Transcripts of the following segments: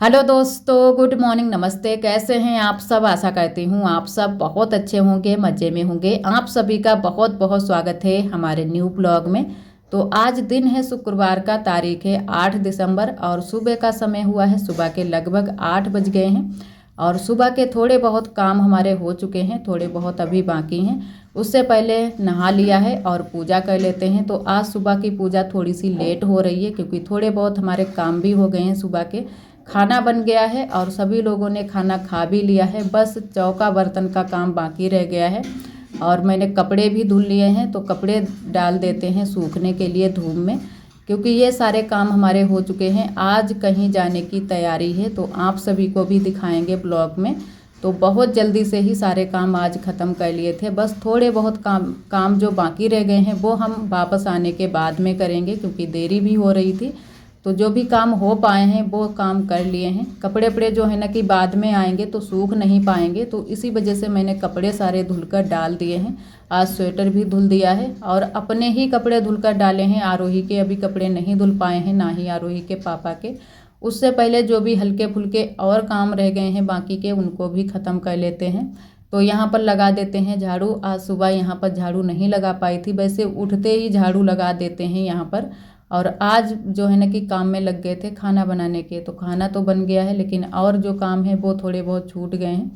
Hello दोस्तों, good morning, नमस्ते। कैसे हैं आप सब? आशा करती हूँ आप सब बहुत अच्छे होंगे, मज़े में होंगे। आप सभी का बहुत बहुत स्वागत है हमारे न्यू ब्लॉग में। तो आज दिन है शुक्रवार का, तारीख है 8 दिसंबर और सुबह का समय हुआ है, सुबह के लगभग 8 बज गए हैं। और सुबह के थोड़े बहुत काम हमारे हो चुके हैं, थोड़े बहुत अभी बाकी हैं। उससे पहले नहा लिया है और पूजा कर लेते हैं। तो आज सुबह की पूजा थोड़ी सी लेट हो रही है क्योंकि थोड़े बहुत हमारे काम भी हो गए हैं सुबह के। खाना बन गया है और सभी लोगों ने खाना खा भी लिया है, बस चौका बर्तन का काम बाकी रह गया है। और मैंने कपड़े भी धुल लिए हैं, तो कपड़े डाल देते हैं सूखने के लिए धूप में, क्योंकि ये सारे काम हमारे हो चुके हैं। आज कहीं जाने की तैयारी है, तो आप सभी को भी दिखाएंगे ब्लॉग में। तो बहुत जल्दी से ही सारे काम आज ख़त्म कर लिए थे, बस थोड़े बहुत काम जो बाकी रह गए हैं वो हम वापस आने के बाद में करेंगे, क्योंकि देरी भी हो रही थी। तो जो भी काम हो पाए हैं वो काम कर लिए हैं। कपड़े वपड़े जो है ना कि बाद में आएंगे तो सूख नहीं पाएंगे, तो इसी वजह से मैंने कपड़े सारे धुलकर डाल दिए हैं। आज स्वेटर भी धुल दिया है और अपने ही कपड़े धुलकर डाले हैं। आरोही के अभी कपड़े नहीं धुल पाए हैं, ना ही आरोही के पापा के। उससे पहले जो भी हल्के फुल्के और काम रह गए हैं बाकी के, उनको भी ख़त्म कर लेते हैं। तो यहाँ पर लगा देते हैं झाड़ू। आज सुबह यहाँ पर झाड़ू नहीं लगा पाई थी, वैसे उठते ही झाड़ू लगा देते हैं यहाँ पर। और आज जो है ना कि काम में लग गए थे खाना बनाने के, तो खाना तो बन गया है लेकिन और जो काम है वो थोड़े बहुत छूट गए हैं।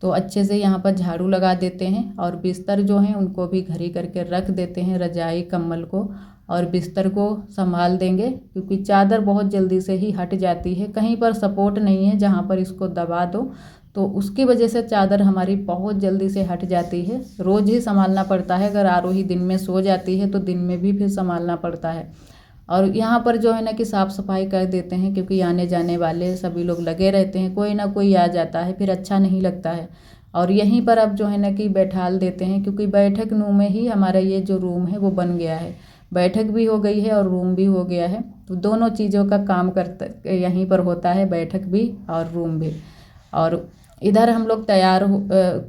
तो अच्छे से यहाँ पर झाड़ू लगा देते हैं और बिस्तर जो हैं उनको भी घड़ी करके रख देते हैं, रजाई कंबल को। और बिस्तर को संभाल देंगे क्योंकि चादर बहुत जल्दी से ही हट जाती है, कहीं पर सपोर्ट नहीं है जहाँ पर इसको दबा दो, तो उसकी वजह से चादर हमारी बहुत जल्दी से हट जाती है। रोज़ ही संभालना पड़ता है, अगर आरोही दिन में सो जाती है तो दिन में भी फिर संभालना पड़ता है। और यहाँ पर जो है ना कि साफ़ सफाई कर देते हैं, क्योंकि आने जाने वाले सभी लोग लगे रहते हैं, कोई ना कोई आ जाता है, फिर अच्छा नहीं लगता है। और यहीं पर अब जो है ना कि बैठाल देते हैं, क्योंकि बैठक रूम में ही हमारा ये जो रूम है वो बन गया है। बैठक भी हो गई है और रूम भी हो गया है, तो दोनों चीज़ों का काम करता यहीं पर होता है, बैठक भी और रूम भी। और इधर हम लोग तैयार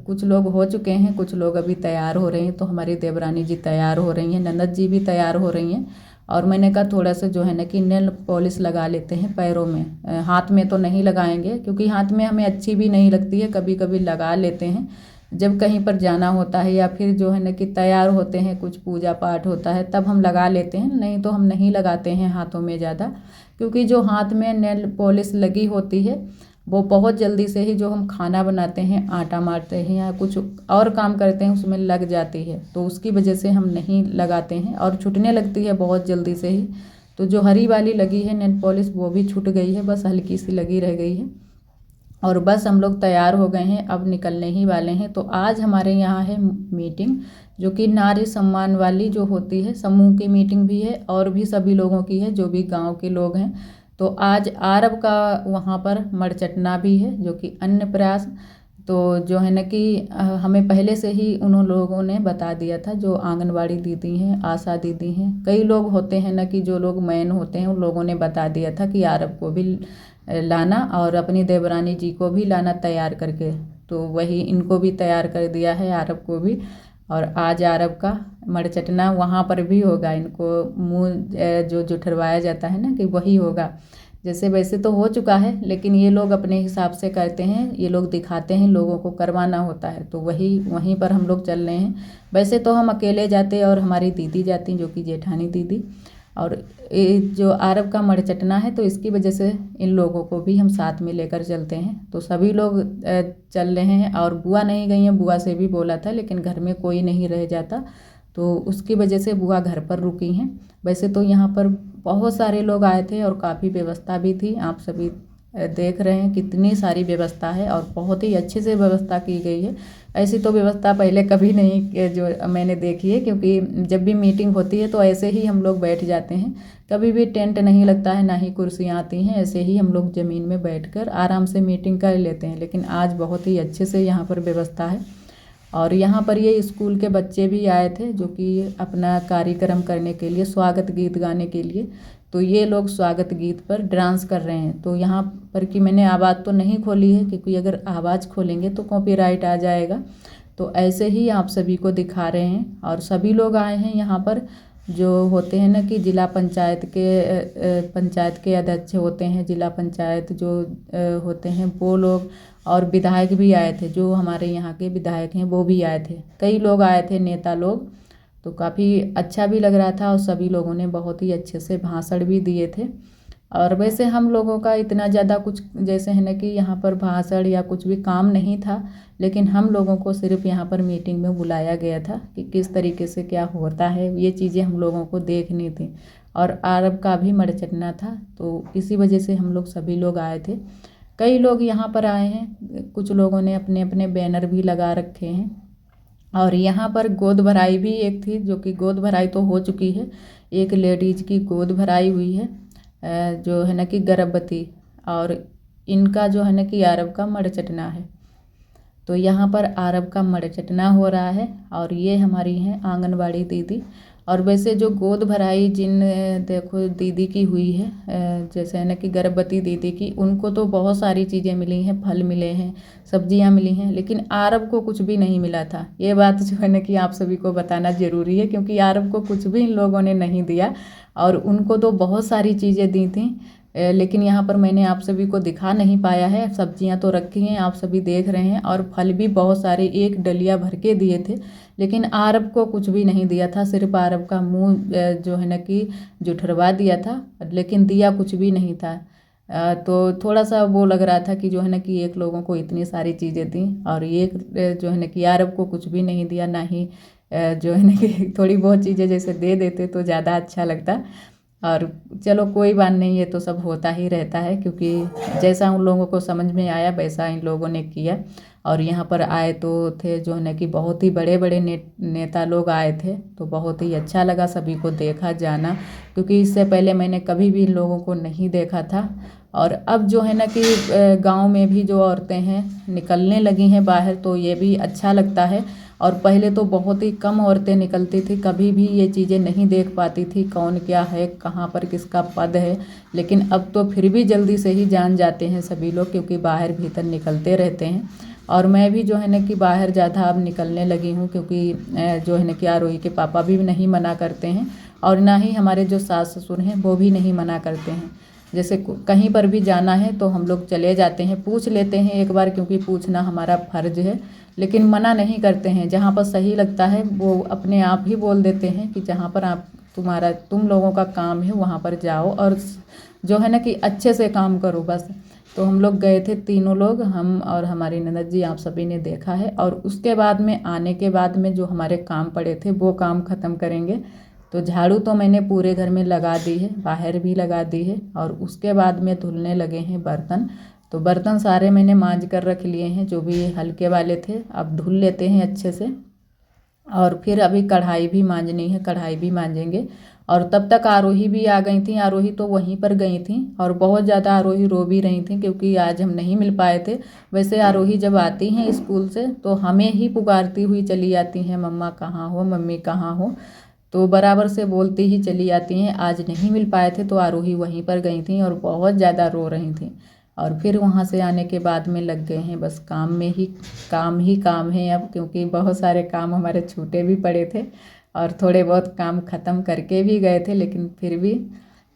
कुछ लोग हो चुके हैं, कुछ लोग अभी तैयार हो रहे हैं। तो हमारी देवरानी जी तैयार हो रही हैं, ननद जी भी तैयार हो रही हैं। और मैंने कहा थोड़ा सा जो है ना कि नेल पॉलिश लगा लेते हैं पैरों में। हाथ में तो नहीं लगाएंगे क्योंकि हाथ में हमें अच्छी भी नहीं लगती है, कभी कभी लगा लेते हैं जब कहीं पर जाना होता है या फिर जो है ना कि तैयार होते हैं, कुछ पूजा पाठ होता है तब हम लगा लेते हैं, नहीं तो हम नहीं लगाते हैं हाथों में ज़्यादा। क्योंकि जो हाथ में नेल पॉलिश लगी होती है वो बहुत जल्दी से ही जो हम खाना बनाते हैं, आटा मारते हैं या कुछ और काम करते हैं उसमें लग जाती है, तो उसकी वजह से हम नहीं लगाते हैं और छूटने लगती है बहुत जल्दी से ही। तो जो हरी वाली लगी है नेल पॉलिश वो भी छूट गई है, बस हल्की सी लगी रह गई है। और बस हम लोग तैयार हो गए हैं, अब निकलने ही वाले हैं। तो आज हमारे यहाँ है मीटिंग, जो कि नारी सम्मान वाली जो होती है, समूह की मीटिंग भी है और भी सभी लोगों की है जो भी गांव के लोग हैं। तो आज आरब का वहाँ पर मड़चटना भी है, जो कि अन्न प्रयास। तो जो है ना कि हमें पहले से ही उन लोगों ने बता दिया था, जो आंगनवाड़ी दीदी हैं, आशा दीदी हैं, कई लोग होते हैं ना कि जो लोग मैन होते हैं, उन लोगों ने बता दिया था कि आरब को भी लाना और अपनी देवरानी जी को भी लाना तैयार करके। तो वही इनको भी तैयार कर दिया है, आरब को भी। और आज आरब का मड़चटना वहाँ पर भी होगा, इनको मुँह जो जुठरवाया जाता है ना कि वही होगा। जैसे वैसे तो हो चुका है लेकिन ये लोग अपने हिसाब से करते हैं, ये लोग दिखाते हैं, लोगों को करवाना होता है, तो वही वहीं पर हम लोग चल रहे हैं। वैसे तो हम अकेले जाते और हमारी दीदी जाती, जो कि जेठानी दीदी। और ये जो आरब का मड़चटना है तो इसकी वजह से इन लोगों को भी हम साथ में लेकर चलते हैं। तो सभी लोग चल रहे हैं और बुआ नहीं गई हैं, बुआ से भी बोला था लेकिन घर में कोई नहीं रह जाता, तो उसकी वजह से बुआ घर पर रुकी हैं। वैसे तो यहाँ पर बहुत सारे लोग आए थे और काफ़ी व्यवस्था भी थी, आप सभी देख रहे हैं कितनी सारी व्यवस्था है और बहुत ही अच्छे से व्यवस्था की गई है। ऐसी तो व्यवस्था पहले कभी नहीं जो मैंने देखी है, क्योंकि जब भी मीटिंग होती है तो ऐसे ही हम लोग बैठ जाते हैं, कभी भी टेंट नहीं लगता है, ना ही कुर्सियाँ आती हैं, ऐसे ही हम लोग ज़मीन में बैठकर आराम से मीटिंग कर लेते हैं। लेकिन आज बहुत ही अच्छे से यहाँ पर व्यवस्था है। और यहाँ पर ये स्कूल के बच्चे भी आए थे, जो कि अपना कार्यक्रम करने के लिए, स्वागत गीत गाने के लिए। तो ये लोग स्वागत गीत पर डांस कर रहे हैं। तो यहाँ पर कि मैंने आवाज़ तो नहीं खोली है, क्योंकि अगर आवाज़ खोलेंगे तो कॉपीराइट आ जाएगा। तो ऐसे ही आप सभी को दिखा रहे हैं और सभी लोग आए हैं यहाँ पर। जो होते हैं ना कि जिला पंचायत के अध्यक्ष होते हैं, जिला पंचायत जो होते हैं वो लोग, और विधायक भी आए थे, जो हमारे यहाँ के विधायक हैं वो भी आए थे, कई लोग आए थे, नेता लोग। तो काफ़ी अच्छा भी लग रहा था और सभी लोगों ने बहुत ही अच्छे से भाषण भी दिए थे। और वैसे हम लोगों का इतना ज़्यादा कुछ जैसे है ना कि यहाँ पर भाषण या कुछ भी काम नहीं था, लेकिन हम लोगों को सिर्फ यहाँ पर मीटिंग में बुलाया गया था कि किस तरीके से क्या होता है, ये चीज़ें हम लोगों को देखनी थी। और अरब का भी मरचटना था, तो इसी वजह से हम लोग सभी लोग आए थे। कई लोग यहाँ पर आए हैं, कुछ लोगों ने अपने अपने बैनर भी लगा रखे हैं। और यहाँ पर गोद भराई भी एक थी, जो कि गोद भराई तो हो चुकी है, एक लेडीज की गोद भराई हुई है, जो है ना कि गर्भवती, और इनका जो है ना कि अरब का मरचटना है। तो यहाँ पर अरब का मरचटना हो रहा है, और ये हमारी हैं आंगनबाड़ी दीदी। और वैसे जो गोद भराई जिन देखो दीदी की हुई है, जैसे है ना कि गर्भवती दीदी की, उनको तो बहुत सारी चीज़ें मिली हैं, फल मिले हैं, सब्जियां मिली हैं, लेकिन अरब को कुछ भी नहीं मिला था। ये बात जो है ना कि आप सभी को बताना ज़रूरी है, क्योंकि अरब को कुछ भी इन लोगों ने नहीं दिया, और उनको तो बहुत सारी चीज़ें दी थी। लेकिन यहाँ पर मैंने आप सभी को दिखा नहीं पाया है। सब्जियां तो रखी हैं, आप सभी देख रहे हैं, और फल भी बहुत सारे एक डलिया भर के दिए थे, लेकिन अरब को कुछ भी नहीं दिया था। सिर्फ अरब का मुंह जो है ना कि जुठरवा दिया था, लेकिन दिया कुछ भी नहीं था। तो थोड़ा सा वो लग रहा था कि जो है ना कि एक लोगों को इतनी सारी चीज़ें दी, और एक जो है ना कि अरब को कुछ भी नहीं दिया, ना ही जो है ना कि थोड़ी बहुत चीज़ें जैसे दे देते तो ज़्यादा अच्छा लगता। और चलो कोई बात नहीं, ये तो सब होता ही रहता है, क्योंकि जैसा उन लोगों को समझ में आया वैसा इन लोगों ने किया। और यहाँ पर आए तो थे जो है ना कि बहुत ही बड़े बड़े नेता लोग आए थे, तो बहुत ही अच्छा लगा सभी को देखा जाना, क्योंकि इससे पहले मैंने कभी भी इन लोगों को नहीं देखा था। और अब जो है ना कि गांव में भी जो औरतें हैं निकलने लगी हैं बाहर, तो ये भी अच्छा लगता है। और पहले तो बहुत ही कम औरतें निकलती थी, कभी भी ये चीज़ें नहीं देख पाती थी, कौन क्या है, कहाँ पर किसका पद है। लेकिन अब तो फिर भी जल्दी से ही जान जाते हैं सभी लोग, क्योंकि बाहर भीतर निकलते रहते हैं। और मैं भी जो है ना कि बाहर ज़्यादा अब निकलने लगी हूँ, क्योंकि जो है ना कि आरोही के पापा भी नहीं मना करते हैं, और ना ही हमारे जो सास ससुर हैं वो भी नहीं मना करते हैं। जैसे कहीं पर भी जाना है तो हम लोग चले जाते हैं, पूछ लेते हैं एक बार, क्योंकि पूछना हमारा फ़र्ज है, लेकिन मना नहीं करते हैं। जहाँ पर सही लगता है वो अपने आप ही बोल देते हैं कि जहाँ पर तुम लोगों का काम है वहाँ पर जाओ, और जो है ना कि अच्छे से काम करो बस। तो हम लोग गए थे तीनों लोग, हम और हमारी ननद जी, आप सभी ने देखा है। और उसके बाद में आने के बाद में जो हमारे काम पड़े थे वो काम ख़त्म करेंगे। तो झाड़ू तो मैंने पूरे घर में लगा दी है, बाहर भी लगा दी है, और उसके बाद में धुलने लगे हैं बर्तन। तो बर्तन सारे मैंने मांज कर रख लिए हैं, जो भी हल्के वाले थे, अब धुल लेते हैं अच्छे से। और फिर अभी कढ़ाई भी मांजनी है, कढ़ाई भी मांजेंगे। और तब तक आरोही भी आ गई थी, आरोही तो वहीं पर गई थी, और बहुत ज़्यादा आरोही रो भी रही थी, क्योंकि आज हम नहीं मिल पाए थे। वैसे आरोही जब आती हैं स्कूल से तो हमें ही पुकारती हुई चली आती हैं, मम्मा कहाँ हो, मम्मी कहाँ हो, तो बराबर से बोलती ही चली आती हैं। आज नहीं मिल पाए थे तो आरोही वहीं पर गई थी और बहुत ज़्यादा रो रही थी। और फिर वहाँ से आने के बाद में लग गए हैं बस काम में ही, काम है अब, क्योंकि बहुत सारे काम हमारे छूटे भी पड़े थे, और थोड़े बहुत काम ख़त्म करके भी गए थे, लेकिन फिर भी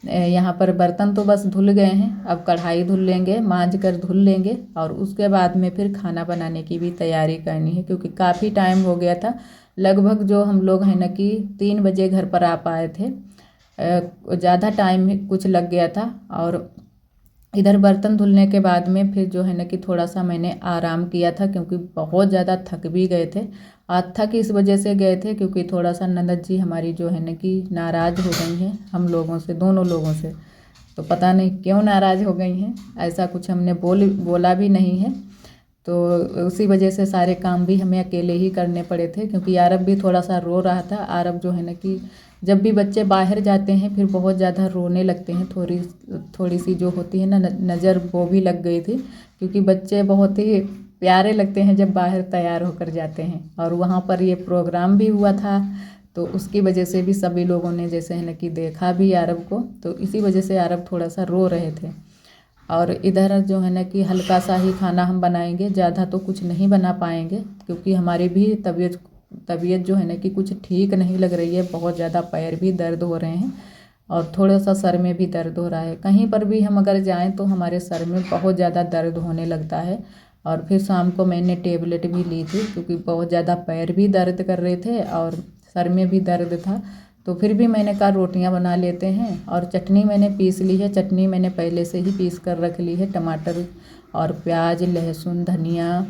यहाँ पर बर्तन तो बस धुल गए हैं। अब कढ़ाई धुल लेंगे, मांज कर धुल लेंगे, और उसके बाद में फिर खाना बनाने की भी तैयारी करनी है, क्योंकि काफ़ी टाइम हो गया था। लगभग जो हम लोग हैं ना कि 3 बजे घर पर आ पाए थे, ज़्यादा टाइम कुछ लग गया था। और इधर बर्तन धुलने के बाद में फिर जो है ना कि थोड़ा सा मैंने आराम किया था, क्योंकि बहुत ज़्यादा थक भी गए थे। आज थक इस वजह से गए थे क्योंकि थोड़ा सा ननद जी हमारी जो है ना कि नाराज़ हो गई हैं हम लोगों से, दोनों लोगों से। तो पता नहीं क्यों नाराज़ हो गई हैं, ऐसा कुछ हमने बोला भी नहीं है। तो उसी वजह से सारे काम भी हमें अकेले ही करने पड़े थे, क्योंकि आरब भी थोड़ा सा रो रहा था। आरब जो है ना कि जब भी बच्चे बाहर जाते हैं फिर बहुत ज़्यादा रोने लगते हैं, थोड़ी सी जो होती है ना नज़र, वो भी लग गई थी, क्योंकि बच्चे बहुत ही प्यारे लगते हैं जब बाहर तैयार होकर जाते हैं। और वहाँ पर ये प्रोग्राम भी हुआ था, तो उसकी वजह से भी सभी लोगों ने जैसे है ना कि देखा भी आरब को, तो इसी वजह से आरब थोड़ा सा रो रहे थे। और इधर जो है ना कि हल्का सा ही खाना हम बनाएंगे, ज़्यादा तो कुछ नहीं बना पाएंगे, क्योंकि हमारी भी तबीयत तबीयत जो है ना कि कुछ ठीक नहीं लग रही है, बहुत ज़्यादा पैर भी दर्द हो रहे हैं और थोड़ा सा सर में भी दर्द हो रहा है। कहीं पर भी हम अगर जाएं तो हमारे सर में बहुत ज़्यादा दर्द होने लगता है। और फिर शाम को मैंने टेबलेट भी ली थी क्योंकि बहुत ज़्यादा पैर भी दर्द कर रहे थे और सर में भी दर्द था। तो फिर भी मैंने कहा रोटियां बना लेते हैं। और चटनी मैंने पीस ली है, चटनी मैंने पहले से ही पीस कर रख ली है। टमाटर और प्याज, लहसुन, धनिया,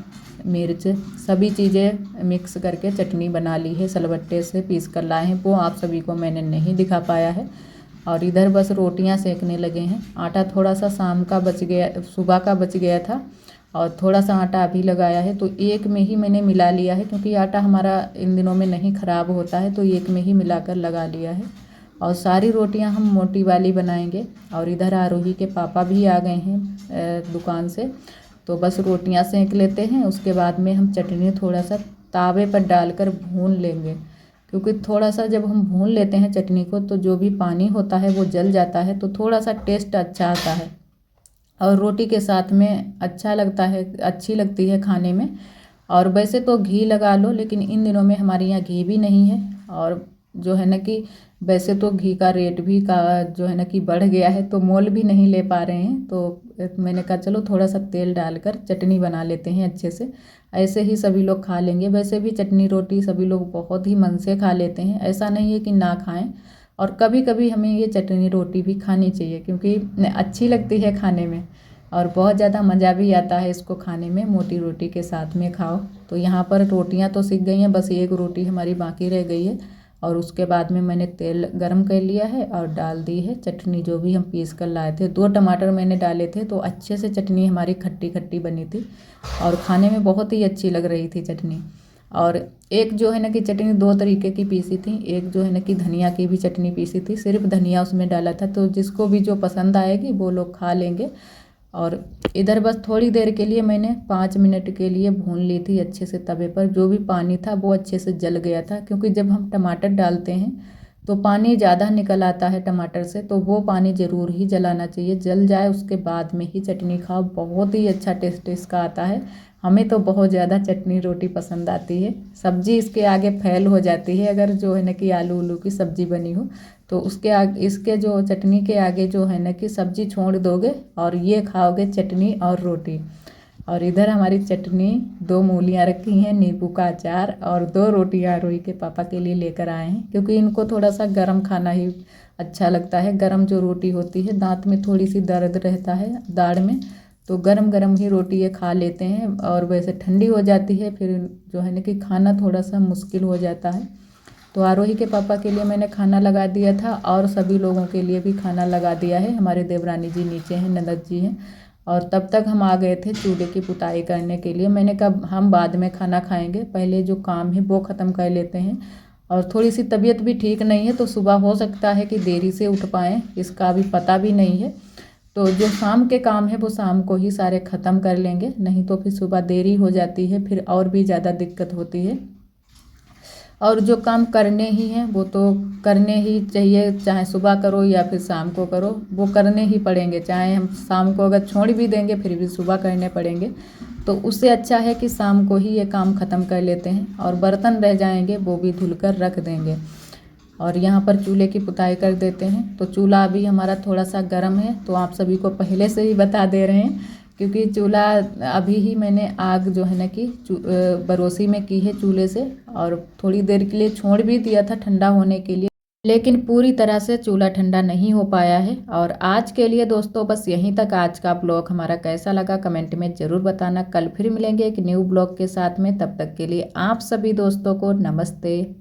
मिर्च सभी चीज़ें मिक्स करके चटनी बना ली है, सिलबट्टे से पीस कर लाए हैं। वो आप सभी को मैंने नहीं दिखा पाया है। और इधर बस रोटियां सेकने लगे हैं। आटा थोड़ा सा शाम का बच गया, सुबह का बच गया था और थोड़ा सा आटा अभी लगाया है, तो एक में ही मैंने मिला लिया है क्योंकि आटा हमारा इन दिनों में नहीं ख़राब होता है, तो एक में ही मिलाकर लगा लिया है। और सारी रोटियां हम मोटी वाली बनाएंगे। और इधर आरोही के पापा भी आ गए हैं दुकान से, तो बस रोटियां सेंक लेते हैं। उसके बाद में हम चटनी थोड़ा सा तावे पर डालकर भून लेंगे क्योंकि थोड़ा सा जब हम भून लेते हैं चटनी को तो जो भी पानी होता है वो जल जाता है, तो थोड़ा सा टेस्ट अच्छा आता है और रोटी के साथ में अच्छा लगता है, अच्छी लगती है खाने में। और वैसे तो घी लगा लो, लेकिन इन दिनों में हमारे यहाँ घी भी नहीं है और जो है ना कि वैसे तो घी का रेट भी का जो है ना कि बढ़ गया है, तो मोल भी नहीं ले पा रहे हैं। तो मैंने कहा चलो थोड़ा सा तेल डालकर चटनी बना लेते हैं अच्छे से, ऐसे ही सभी लोग खा लेंगे। वैसे भी चटनी रोटी सभी लोग बहुत ही मन से खा लेते हैं, ऐसा नहीं है कि ना खाएं। और कभी कभी हमें ये चटनी रोटी भी खानी चाहिए क्योंकि अच्छी लगती है खाने में और बहुत ज़्यादा मज़ा भी आता है इसको खाने में, मोटी रोटी के साथ में खाओ। तो यहाँ पर रोटियाँ तो सिक गई हैं, बस एक रोटी हमारी बाकी रह गई है। और उसके बाद में मैंने तेल गरम कर लिया है और डाल दी है चटनी जो भी हम पीस कर लाए थे। 2 टमाटर मैंने डाले थे तो अच्छे से चटनी हमारी खट्टी खट्टी बनी थी और खाने में बहुत ही अच्छी लग रही थी चटनी। और एक जो है ना कि चटनी 2 तरीके की पीसी थी, एक जो है ना कि धनिया की भी चटनी पीसी थी, सिर्फ धनिया उसमें डाला था, तो जिसको भी जो पसंद आएगी वो लोग खा लेंगे। और इधर बस थोड़ी देर के लिए मैंने 5 मिनट के लिए भून ली थी अच्छे से तवे पर। जो भी पानी था वो अच्छे से जल गया था क्योंकि जब हम टमाटर डालते हैं तो पानी ज़्यादा निकल आता है टमाटर से, तो वो पानी ज़रूर ही जलाना चाहिए। जल जाए उसके बाद में ही चटनी खाओ, बहुत ही अच्छा टेस्ट इसका आता है। हमें तो बहुत ज़्यादा चटनी रोटी पसंद आती है। सब्जी इसके आगे फैल हो जाती है, अगर जो है ना कि आलू उलू की सब्जी बनी हो तो उसके आगे, इसके जो चटनी के आगे जो है ना कि सब्जी छोड़ दोगे और ये खाओगे चटनी और रोटी। और इधर हमारी चटनी 2 मूलियाँ रखी हैं, नींबू का अचार और 2 रोटियाँ रोई के पापा के लिए लेकर आए हैं क्योंकि इनको थोड़ा सा गर्म खाना ही अच्छा लगता है। गर्म जो रोटी होती है, दांत में थोड़ी सी दर्द रहता है दाढ़ में, तो गरम गरम ही रोटी ये खा लेते हैं। और वैसे ठंडी हो जाती है फिर जो है ना कि खाना थोड़ा सा मुश्किल हो जाता है। तो आरोही के पापा के लिए मैंने खाना लगा दिया था और सभी लोगों के लिए भी खाना लगा दिया है। हमारे देवरानी जी नीचे हैं, ननद जी हैं। और तब तक हम आ गए थे चूल्हे की पुताई करने के लिए। मैंने कहा हम बाद में खाना खाएंगे, पहले जो काम है वो ख़त्म कर लेते हैं। और थोड़ी सी तबीयत भी ठीक नहीं है तो सुबह हो सकता है कि देरी से उठ पाएँ, इसका अभी पता भी नहीं है। तो जो शाम के काम है वो शाम को ही सारे ख़त्म कर लेंगे, नहीं तो फिर सुबह देरी हो जाती है, फिर और भी ज़्यादा दिक्कत होती है। और जो काम करने ही हैं वो तो करने ही चाहिए, चाहे सुबह करो या फिर शाम को करो, वो करने ही पड़ेंगे। चाहे हम शाम को अगर छोड़ भी देंगे फिर भी सुबह करने पड़ेंगे। तो उससे अच्छा है कि शाम को ही ये काम ख़त्म कर लेते हैं। और बर्तन रह जाएंगे वो भी धुलकर रख देंगे। और यहाँ पर चूल्हे की पुताई कर देते हैं। तो चूल्हा अभी हमारा थोड़ा सा गर्म है, तो आप सभी को पहले से ही बता दे रहे हैं क्योंकि चूल्हा अभी ही मैंने आग जो है ना कि बरोसी में की है चूल्हे से, और थोड़ी देर के लिए छोड़ भी दिया था ठंडा होने के लिए, लेकिन पूरी तरह से चूल्हा ठंडा नहीं हो पाया है। और आज के लिए दोस्तों बस यहीं तक। आज का ब्लॉग हमारा कैसा लगा कमेंट में ज़रूर बताना। कल फिर मिलेंगे एक न्यू ब्लॉग के साथ में, तब तक के लिए आप सभी दोस्तों को नमस्ते।